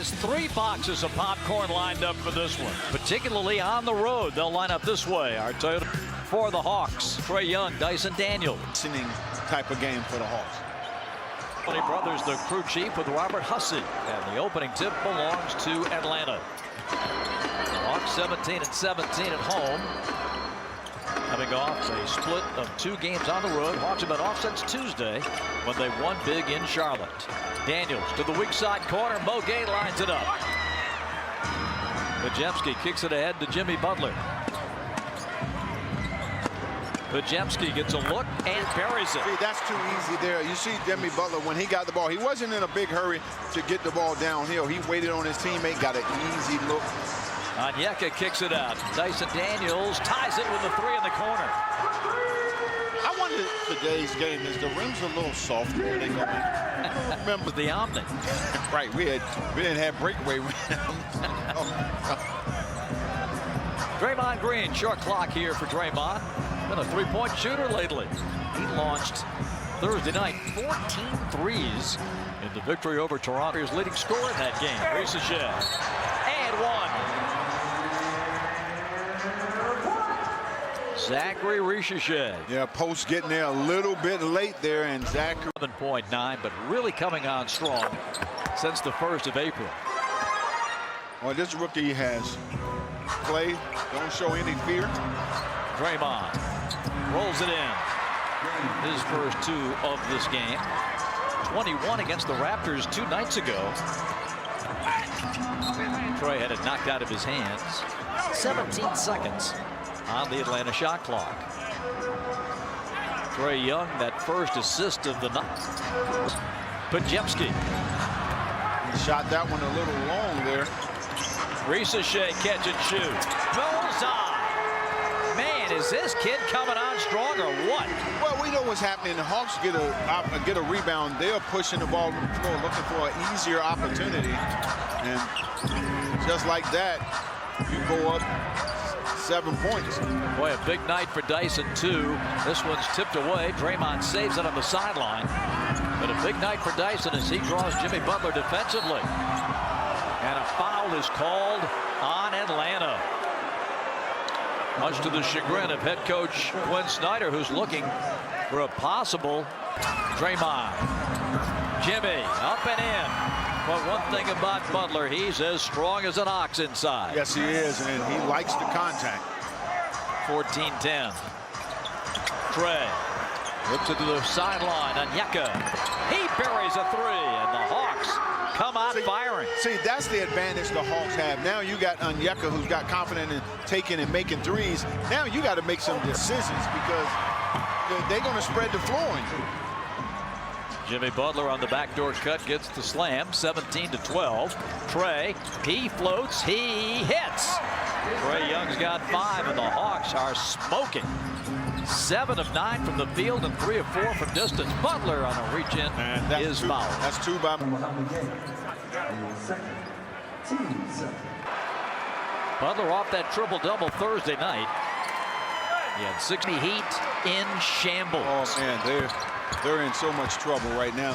There's 3 boxes of popcorn lined up for this one, particularly on the road. They'll line up this way. Our Toyota for the Hawks. Trae Young, Dyson Daniels. Type of game for the Hawks. Brothers, the crew chief with Robert Hussey. And the opening tip belongs to Atlanta. The Hawks 17-17 at home. Coming off a split of 2 games on the road. Hawks have been off since Tuesday when they won big in Charlotte. Daniels to the weak side corner. Mogay lines it up. Podziemski kicks it ahead to Jimmy Butler. Podziemski gets a look and buries it. See, that's too easy there. You see Jimmy Butler, when he got the ball, he wasn't in a big hurry to get the ball downhill. He waited on his teammate, got an easy look. Onyeka kicks it out. Dyson Daniels ties it with the 3 in the corner. I wonder today's game, is the rims a little softer than they gonna be? Remember the Omni. Right, we didn't have breakaway rims. Draymond Green, short clock here for Draymond. Been a 3-point shooter lately. He launched Thursday night 14 threes in the victory over Toronto. His leading scorer in that game. Ricochet. And 1. Zachary Ricochet. Yeah, post getting there a little bit late there, and Zachary. 7.9, but really coming on strong since the 1st of April. Well, this rookie has played, don't show any fear. Draymond rolls it in. His first 2 of this game. 21 against the Raptors 2 nights ago. Trae had it knocked out of his hands. 17 seconds on the Atlanta shot clock. Trae Young, that first assist of the night. Podziemski. He shot that one a little long there. Ricochet catch and shoot. Bullseye. Man, is this kid coming on strong or what? Well, we know what's happening. The Hawks get a rebound. They're pushing the ball floor, looking for an easier opportunity. And just like that, you go up 7 points. Boy, a big night for Dyson, too. This one's tipped away. Draymond saves it on the sideline. But a big night for Dyson as he draws Jimmy Butler defensively. And a foul is called on Atlanta. Much to the chagrin of head coach Quinn Snyder, who's looking for a possible Draymond. Jimmy up and in. But one thing about Butler, he's as strong as an ox inside. Yes, he is, and he likes the contact. 14-10. Trae looks into the sideline. Onyeka. He buries a 3, and the Hawks come out firing. See, that's the advantage the Hawks have. Now you got Onyeka, who's got confidence in taking and making threes. Now you got to make some decisions because they're going to spread the floor on you. Jimmy Butler on the backdoor cut gets the slam. 17-12. Trae, he floats, he hits. Trae Young's got 5, and the Hawks are smoking. 7 of 9 from the field and 3 of 4 from distance. Butler on a reach-in is fouled. That's 2 by Butler off that triple-double Thursday night. He had 60 Heat in shambles. Oh, man, they're in so much trouble right now.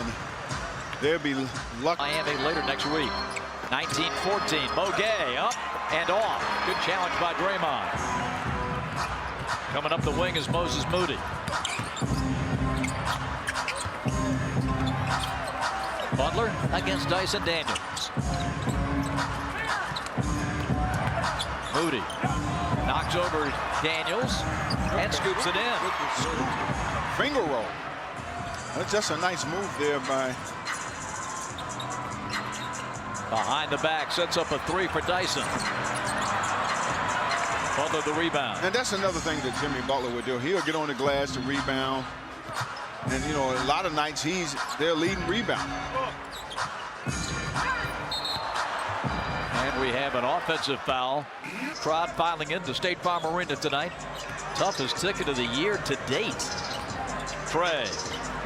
They'll be lucky. Miami later next week. 19-14. Mogay up and off. Good challenge by Draymond. Coming up the wing is Moses Moody. Butler against Dyson Daniels. Moody knocks over Daniels and scoops it in. Finger roll. That's just a nice move there by. Behind the back, sets up a 3 for Dyson. Butler the rebound. And that's another thing that Jimmy Butler would do. He'll get on the glass to rebound. And, you know, a lot of nights he's their leading rebound. And we have an offensive foul. Crowd filing into State Farm Arena tonight. Toughest ticket of the year to date. Trae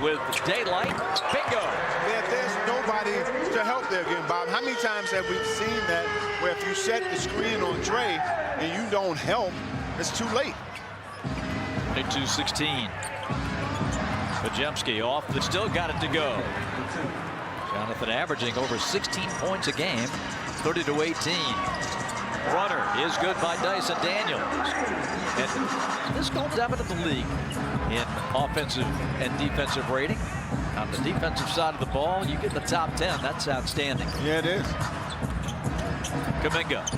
with daylight. Bingo. Yeah, there's nobody to help there again, Bob. How many times have we seen that where if you set the screen on Trae and you don't help, it's too late? 22-16. Podziemski off, but still got it to go. Jonathan averaging over 16 points a game, 30-18. Runner is good by Dyson Daniels. And this goes down into the league in offensive and defensive rating. On the defensive side of the ball, you get in the top 10. That's outstanding. Yeah, it is. Kuminga.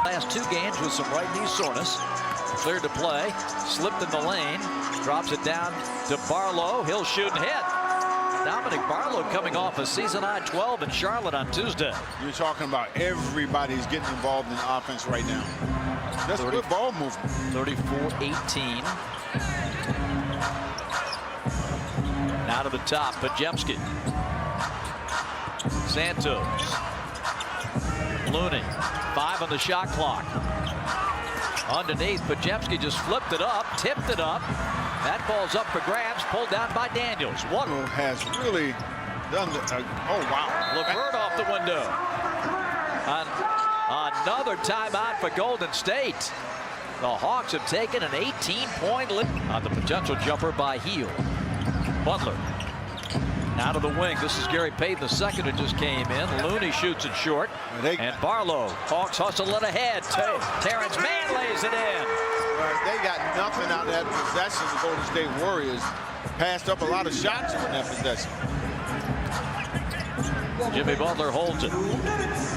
Last 2 games with some right knee soreness. Cleared to play. Slipped in the lane. Drops it down to Barlow. He'll shoot and hit. Dominic Barlow coming off a season-high 12 in Charlotte on Tuesday. You're talking about everybody's getting involved in offense right now. That's a good ball movement. 34-18. Now to the top, Pajemski. Santos. Looney. 5 on the shot clock. Underneath, Pajemski just flipped it up, tipped it up. That ball's up for grabs, pulled down by Daniels. One has really done the, oh wow. LeVert off the window. Another timeout for Golden State. The Hawks have taken an 18-point lead on the potential jumper by Hield. Butler. Out of the wing. This is Gary Payton II who just came in. Looney shoots it short. And Barlow. Hawks hustle it ahead. Terrence Mann lays it in. They got nothing out of that possession. The Golden State Warriors passed up a lot of shots in that possession. Jimmy Butler holds it.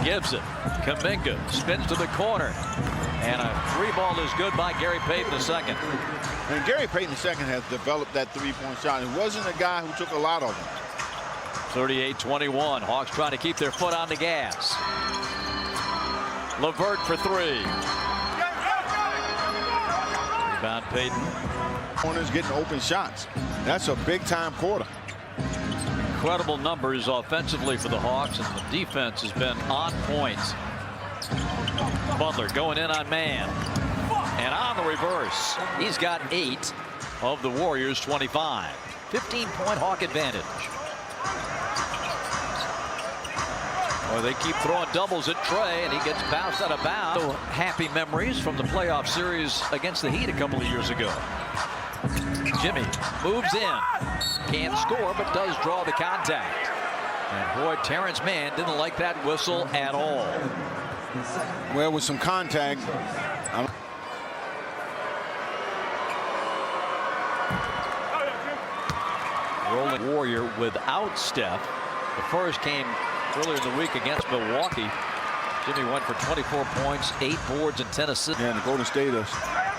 Gives it. Kuminga spins to the corner. And a 3-ball is good by Gary Payton II. And Gary Payton II has developed that 3-point shot. It wasn't a guy who took a lot of them. 38-21. Hawks trying to keep their foot on the gas. LeVert for 3. Rebound Payton. Corners getting open shots. That's a big-time quarter. Incredible numbers offensively for the Hawks, and the defense has been on point. Butler going in on man. And on the reverse, he's got 8 of the Warriors' 25. 15-point Hawk advantage. Well, they keep throwing doubles at Trey, and he gets bounced out of bounds. So happy memories from the playoff series against the Heat a couple of years ago. Jimmy moves in. Can't score, but does draw the contact. And boy, Terrence Mann didn't like that whistle at all. Well, with some contact. Rolling Warrior without Steph. The first came earlier in the week against Milwaukee. Jimmy went for 24 points, 8 boards, and 10 assists. Yeah, and the Golden State is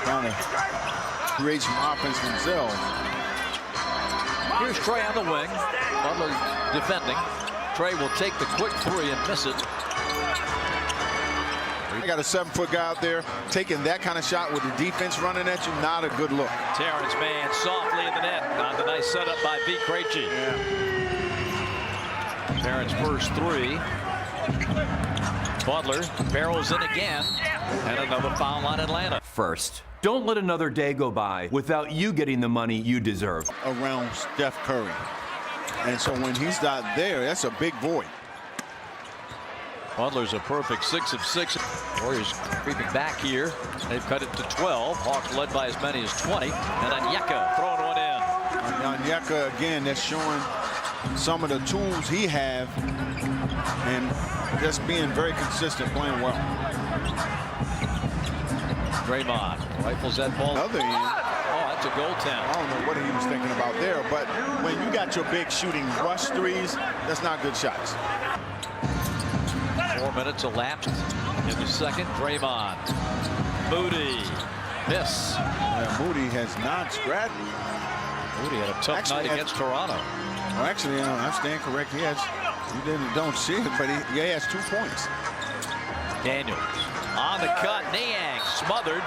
trying to create some offense themselves. Here's Trey on the wing. Butler defending. Trey will take the quick 3 and miss it. I got a 7-foot guy out there taking that kind of shot with the defense running at you. Not a good look. Terrence Mann softly in the net. On the nice setup by V. Krejci. Yeah. Terrence first 3. Butler barrels in again. And another foul on Atlanta. First, don't let another day go by without you getting the money you deserve. Around Steph Curry. And so when he's not there, that's a big void. Butler's a perfect 6 of 6. Warriors creeping back here. They've cut it to 12. Hawks led by as many as 20. And Onyeka throwing one in. Onyeka, again, that's showing some of the tools he have and just being very consistent, playing well. Draymond rifles that ball. Other end. Oh, that's a goaltend. I don't know what he was thinking about there, but when you got your big shooting rush threes, that's not good shots. 4 minutes elapsed in the second. Draymond. Moody. Miss. Yeah, Moody has not scratched. Moody had a tough night against Toronto. Well, actually, I stand correct. He has. You don't see it, but he has 2 points. Daniels on the cut. Niang smothered.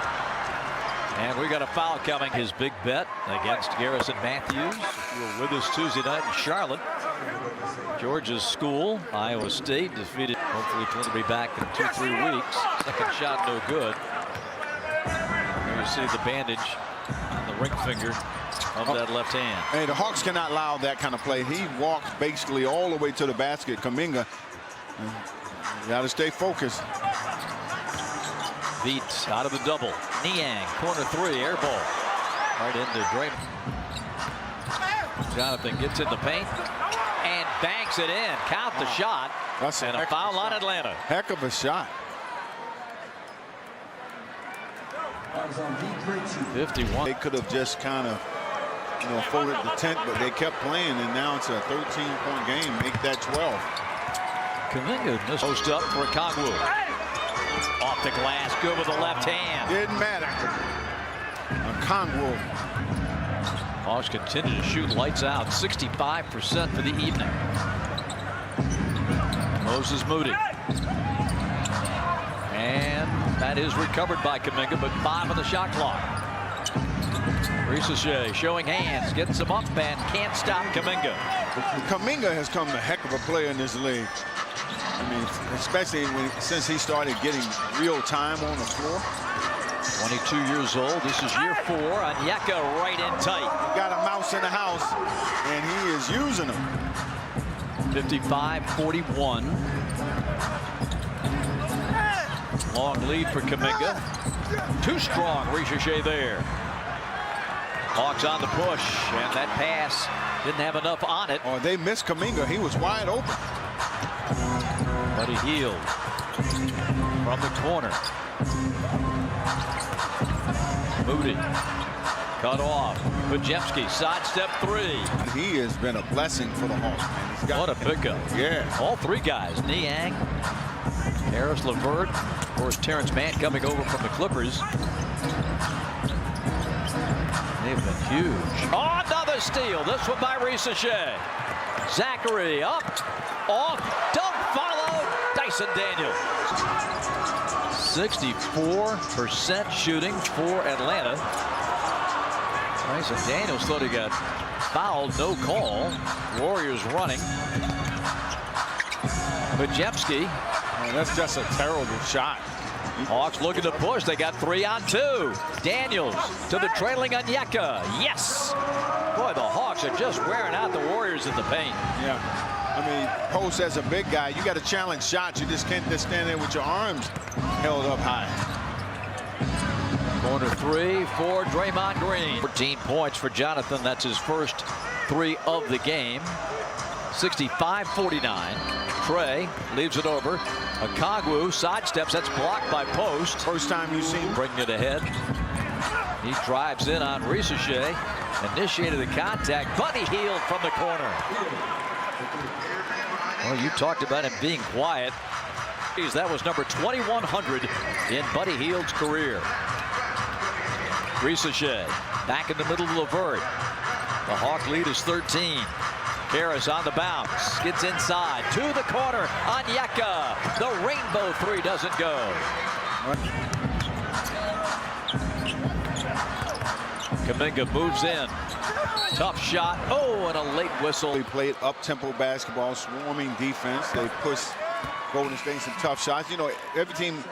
And we got a foul coming. His big bet against Garrison Matthews. You were with us Tuesday night in Charlotte. Georgia's school, Iowa State defeated. Hopefully he'll be back in 2-3 weeks. Second shot no good. There you see the bandage on the ring finger of that left hand. Hey, the Hawks cannot allow that kind of play. He walks basically all the way to the basket. Kuminga, you got to stay focused. Beat out of the double. Niang, corner 3, air ball. Right into Draymond. Jonathan gets in the paint. banks it in. Count the shot. That's and a foul on Atlanta. Heck of a shot. 51. They could have just kind of, folded the tent, but they kept playing, and now it's a 13-point game. Make that 12. Kuminga just post up for Kongwu. Off the glass, good with the left hand. Didn't matter. Kongwu. Hawks continue to shoot lights out. 65% for the evening. Moses Moody. And that is recovered by Kuminga, but 5 on the shot clock. Ricochet showing hands, gets him up and can't stop Kuminga. Kuminga has come a heck of a player in this league. I mean, especially since he started getting real time on the floor. 22 years old. This is year 4. Onyeka right in tight. Got a mouse in the house, and he is using them. 55-41. Long lead for Kuminga. Too strong. Ricochet there. Hawks on the push, and that pass didn't have enough on it. Oh, they missed Kuminga. He was wide open. But he healed from the corner. Moody cut off. Bujemski sidestep 3. He has been a blessing for the Hawks, man. He's got What a pickup. Yeah. All 3 guys. Niang, Harris, LeVert. Of course, Terrence Mann coming over from the Clippers. They've been huge. Oh, another steal. This one by Ricochet. Zachary up, off, dunk follow. Dyson Daniels. 64% shooting for Atlanta. Dyson Daniels thought he got fouled. No call. Warriors running. Bujemski. Oh, that's just a terrible shot. Hawks looking to push. They got 3 on 2. Daniels to the trailing Onyeka. Yes. Boy, the Hawks are just wearing out the Warriors in the paint. Yeah. I mean, Post as a big guy, you got to challenge shots. You just can't just stand there with your arms held up high. Corner 3 for Draymond Green. 14 points for Jonathan. That's his first 3 of the game. 65-49. Trey leaves it over. Kongwu sidesteps. That's blocked by Post. First time you've seen him. Bringing it ahead. He drives in on Ricochet. Initiated the contact. Buddy Hield from the corner. Well, you talked about him being quiet. That was number 2100 in Buddy Hield's career. Ricochet back in the middle of LeVert. The Hawk lead is 13. Harris on the bounce, gets inside to the corner. Onyeka, the rainbow 3 doesn't go. Kuminga moves in. Tough shot. Oh, and a late whistle. They played up-tempo basketball, swarming defense. They pushed Golden State some tough shots. You know, every team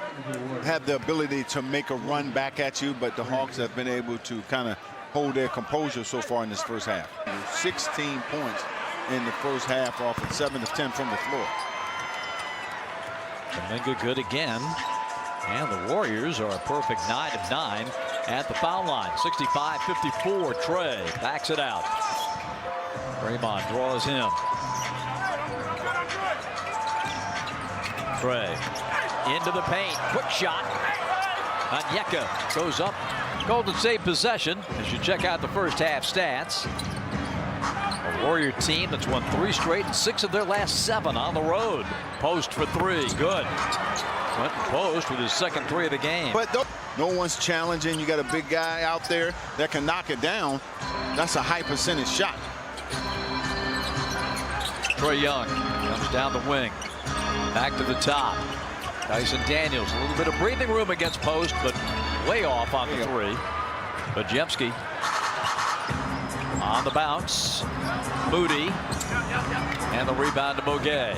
have the ability to make a run back at you, but the Hawks have been able to kind of hold their composure so far in this first half. 16 points in the first half off of 7 of 10 from the floor. Kuminga good again. And the Warriors are a perfect 9 of 9 at the foul line. 65-54. Trey backs it out. Draymond draws him. Trey into the paint. Quick shot. Onyeka goes up. Golden State possession as you check out the first half stats. A Warrior team that's won 3 straight and 6 of their last 7 on the road. Post for 3. Good. Went Post with his second 3 of the game. But no one's challenging. You got a big guy out there that can knock it down. That's a high percentage shot. Trae Young comes down the wing. Back to the top. Dyson Daniels, a little bit of breathing room against Post, but way off on the 3. Bujemski on the bounce. Moody. And the rebound to Mogay.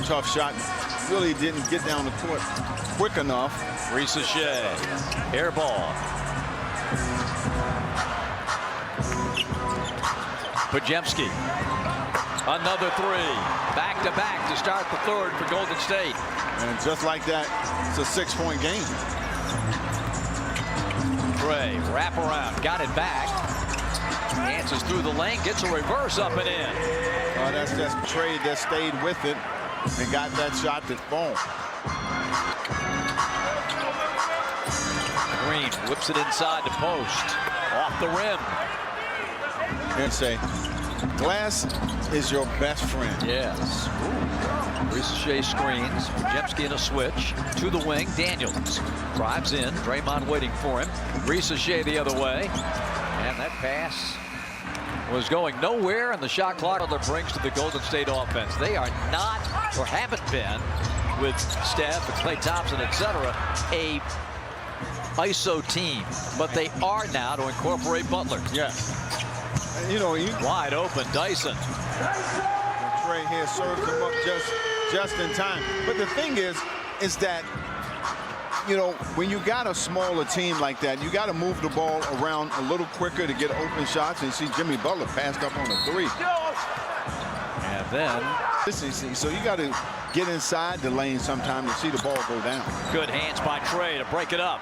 Tough shot. Really didn't get down the court quick enough. Ricochet. Air ball. Bujemski. Another 3. Back to back to start the 3rd for Golden State. And just like that, it's a 6-point game. Trey, wrap around, got it back. Dances through the lane, gets a reverse up and in. That's just Trey that stayed with it and got that shot that fall. Green whips it inside the post. Off the rim. And say, glass is your best friend. Yes. Ricochet screens. Jemski in a switch. To the wing. Daniels drives in. Draymond waiting for him. Ricochet the other way. And that pass was going nowhere, and the shot clock that brings to the Golden State offense. They are not, or haven't been, with Steph and Klay Thompson, etc., a ISO team, but they are now to incorporate Butler. Yeah. You know, wide open, Dyson. Trey here serves him up just in time. But the thing is that, you know, when you got a smaller team like that, you got to move the ball around a little quicker to get open shots. And you see Jimmy Butler passed up on a three. And then, so you got to get inside the lane sometime to see the ball go down. Good hands by Trey to break it up.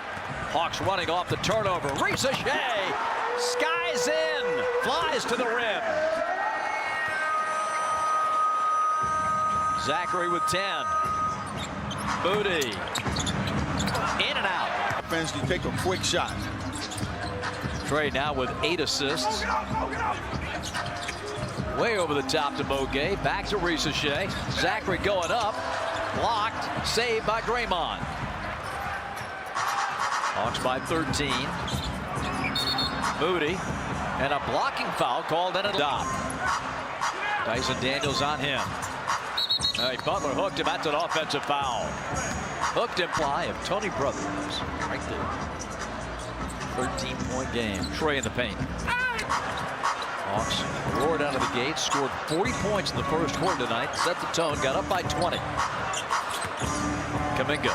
Hawks running off the turnover. Ricochet skies in, flies to the rim. Zachary with 10. Moody. In and out. Offense, you take a quick shot. Trey now with 8 assists. Way over the top to Mogay. Back to Ricochet. Zachary going up. Blocked. Saved by Draymond. Hawks by 13. Moody. And a blocking foul called in a stop. Dyson Daniels on him. Butler hooked him. That's an offensive foul. Hooked imply of Tony Brothers right there. 13-point game. Trey in the paint. Hawks roared out of the gate, scored 40 points in the first quarter tonight, set the tone, got up by 20. Kuminga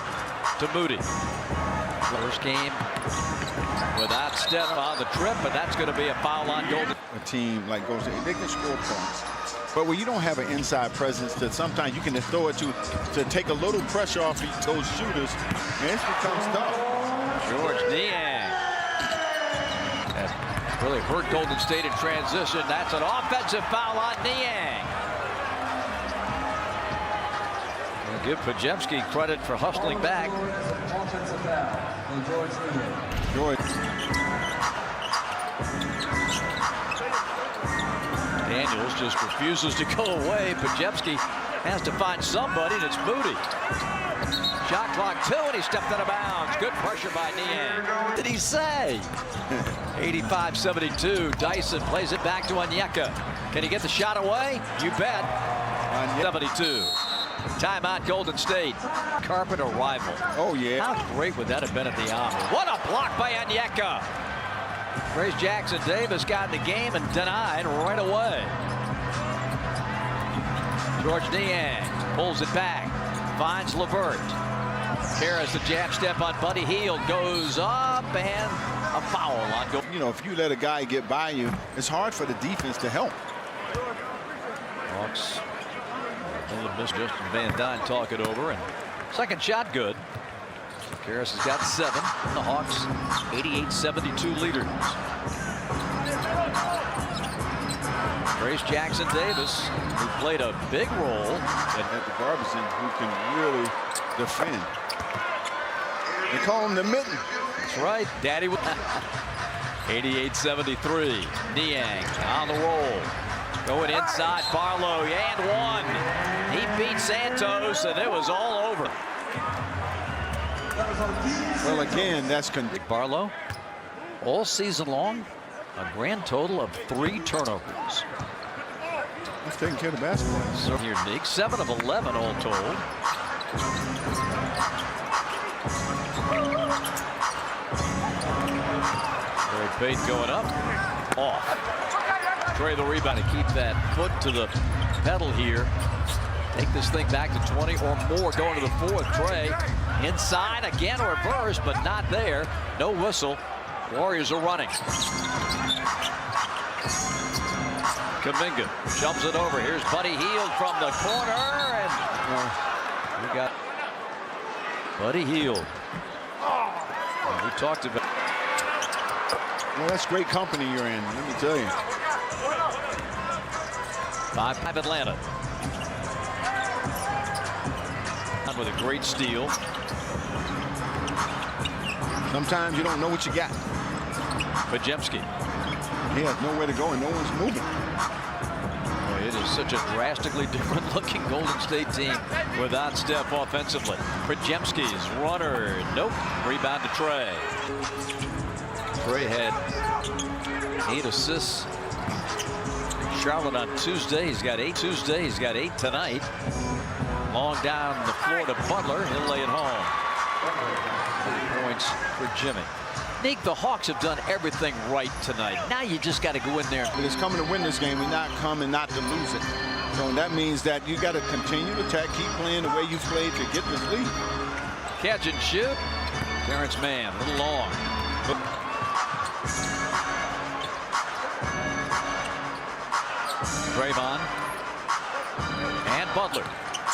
to Moody. First game without Steph on the trip, and that's going to be a foul on Golden. A team like Golden State, they can score points. But when you don't have an inside presence, that sometimes you can throw it to take a little pressure off those shooters, and it becomes tough. George Niang. That really hurt Golden State in transition. That's an offensive foul on Niang. We'll give Pajemski credit for hustling back. George. Daniels just refuses to go away. Pajemski has to find somebody, and it's Moody. Shot clock 2, and he stepped out of bounds. Good pressure by Niang. What did he say? 85-72. Dyson plays it back to Onyeka. Can he get the shot away? You bet. 72. Timeout Golden State. Carpet arrival. Oh, yeah. How great would that have been at the Armory? What a block by Onyeka. Grace Jackson Davis got in the game and denied right away. George Niang pulls it back. Finds LeVert. Kerr has the jab step on Buddy Hield. Goes up and a foul on goal. You know, if you let a guy get by you, it's hard for the defense to help. Hawks. Missed Justin Van Dyne talk it over, and second shot good. Karras has got 7. The Hawks 88-72 leaders. Grace Jackson Davis, who played a big role at the garbage end, who can really defend. They call him the mitten. That's right, Daddy. 88-73. Niang on the roll. Going inside, Barlow, and one. He beat Santos, and it was all over. Well, again, that's Barlow, all season long, a grand total of 3 turnovers. He's taking care of the basketball. So here, Nick, 7 of 11 all told. Gary Payton going up, off. Trey the rebound to keep that foot to the pedal here. Take this thing back to 20 or more going to the 4th. Trey inside again, reverse, but not there. No whistle. Warriors are running. Kuminga jumps it over. Here's Buddy Hield from the corner, and we got Buddy Hield. We talked about Well, that's great company you're in, let me tell you. 5 Atlanta. With a great steal. Sometimes you don't know what you got. Podziemski. He has nowhere to go and no one's moving. Boy, it is such a drastically different looking Golden State team without Steph offensively. Podziemski's runner. Nope. Rebound to Trey. Trey had 8 assists. Charlotte on Tuesday. He's got 8 Tuesday. He's got 8 tonight. Long down the floor to Butler. He'll lay it home. 3 points for Jimmy. Nick, the Hawks have done everything right tonight. Now you just got to go in there. But it's coming to win this game. We're not coming not to lose it. So that means that you got to continue to attack, keep playing the way you played to get this lead. Catch and shoot. Terrence Mann, a little long. Draymond and Butler.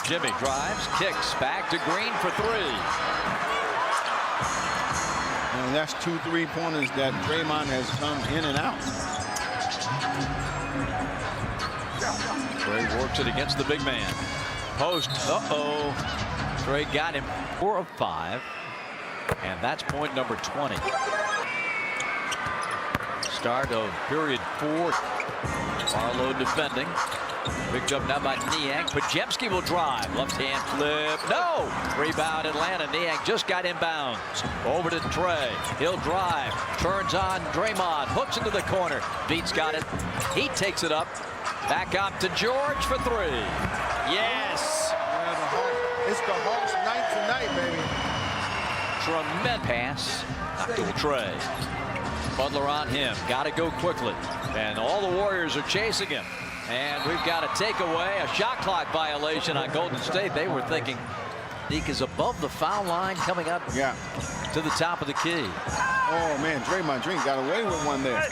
Jimmy drives, kicks back to Green for 3. And that's 2 3-pointers that Draymond has come in and out. Trey works it against the big man. Post. Uh-oh. Trey got him. 4 of 5. And that's point number 20. Start of period 4. Barlow defending. Picked up now by Niang. Podziemski will drive. Left-hand flip. No! Rebound Atlanta. Niang just got inbounds. Over to Trey. He'll drive. Turns on Draymond. Hooks into the corner. Beats got it. He takes it up. Back up to George for 3. Yes! Yeah, it's the Hawks night tonight, baby. Tremendous pass. Knocked to Trey. Butler on him. Got to go quickly. And all the Warriors are chasing him. And we've got a takeaway, a shot clock violation on Golden State. They were thinking Deke is above the foul line coming up to the top of the key. Oh, man, Draymond Green got away with one there.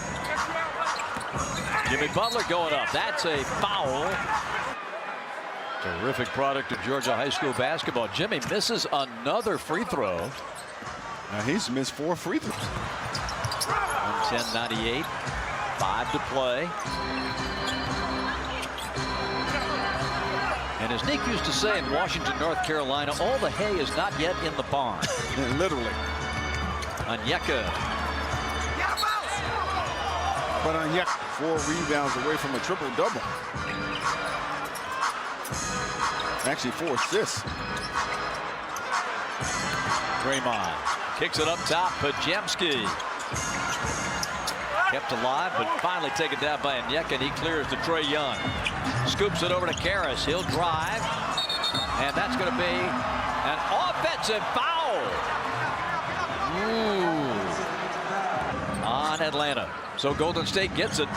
Jimmy Butler going up. That's a foul. Terrific product of Georgia high school basketball. Jimmy misses another free throw. Now he's missed 4 free throws. 110-98. 5 to play. And as Nick used to say in Washington, North Carolina, all the hay is not yet in the barn. Literally. Onyeka. But Onyeka, 4 rebounds away from a triple-double. Actually, 4 assists. Draymond kicks it up top. Podziemski. Kept alive, but finally taken down by Onyeka, and he clears to Trae Young. Scoops it over to Karras. He'll drive, and that's going to be an offensive foul. Ooh. On Atlanta. So Golden State gets it.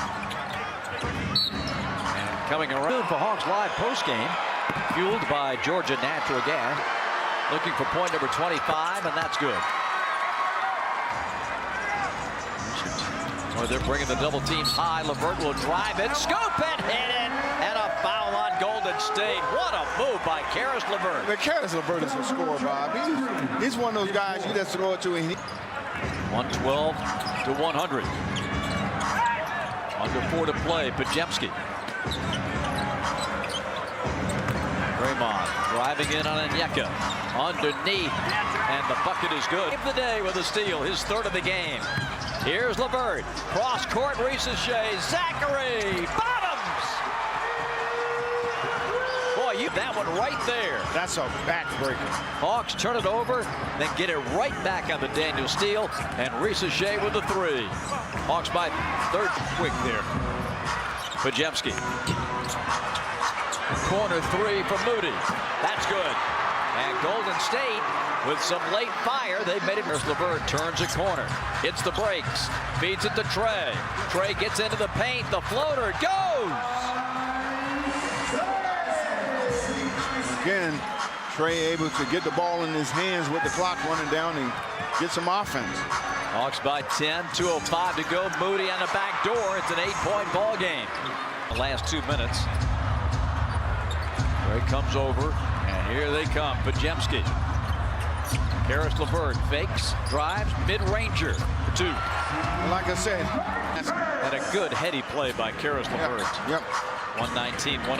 And coming around for Hawks Live postgame, fueled by Georgia Natural Gas. Looking for point number 25, and that's good. Oh, they're bringing the double team high. LeVert will drive it, scoop it, hit it, and a foul on Golden State. What a move by Karis LeVert. But Karis LeVert is a scorer, Bob. He's one of those guys you just throw it to. 112 to 100. Under 4 to play. Podziemski. Draymond driving in on Onyeka. Underneath, and the bucket is good. Save the day with a steal, his 3rd of the game. Here's LeVert. Cross court, Ricochet. Zachary. Bottoms. Boy, that one right there. That's a backbreaker. Hawks turn it over, then get it right back on the Daniel Steele, and Ricochet with the 3. Hawks by 3rd quick there. Podziemski. Corner 3 for Moody. That's good. And Golden State, with some late fire, they've made it. There's LeVert, turns a corner. Hits the brakes. Feeds it to Trey. Trey gets into the paint. The floater goes. Again, Trey able to get the ball in his hands with the clock running down and get some offense. Hawks by 10, 2:05 to go. Moody on the back door. It's an 8-point ball game. The last 2 minutes. Trey comes over, and here they come. Podziemski. Karis LeVert fakes, drives, mid-ranger. 2. Like I said. And a good heady play by Karis LeVert. Yep. 119-109.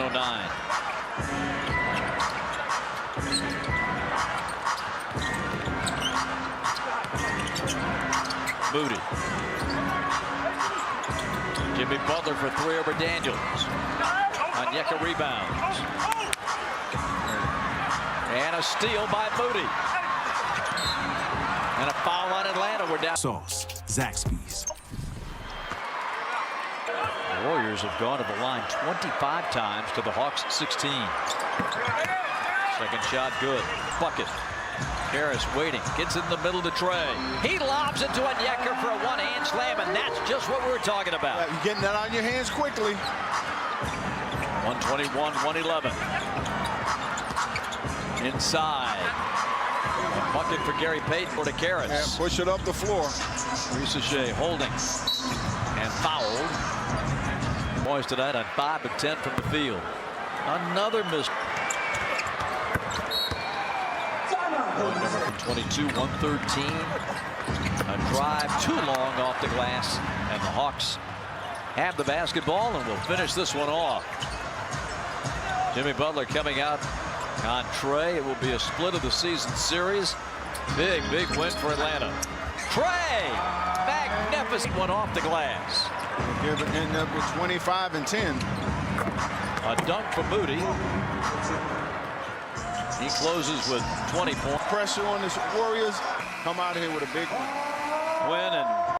Moody. Jimmy Butler for 3 over Daniels. Onyeka rebounds. And a steal by Moody. And a foul on Atlanta. We're down. Sauce, Zaxby's. The Warriors have gone to the line 25 times to the Hawks 16. Second shot good. Bucket. Harris waiting. Gets in the middle to Trey. He lobs it to Onyeka for a one-hand slam, and that's just what we were talking about. You're getting that on your hands quickly. 121-111. Inside. A bucket for Gary Payton or to Karras. Yeah, push it up the floor. Risache holding. And fouled. Boys tonight on 5 of 10 from the field. Another miss. Number from 22, 113. A drive too long off the glass. And the Hawks have the basketball and will finish this one off. Jimmy Butler coming out on Trey. It will be a split of the season series. Big win for Atlanta. Trey! Magnificent one off the glass. Give it end up with 25 and 10. A dunk for Moody. He closes with 20 points. Pressure on the Warriors. Come out here with a big one. Win and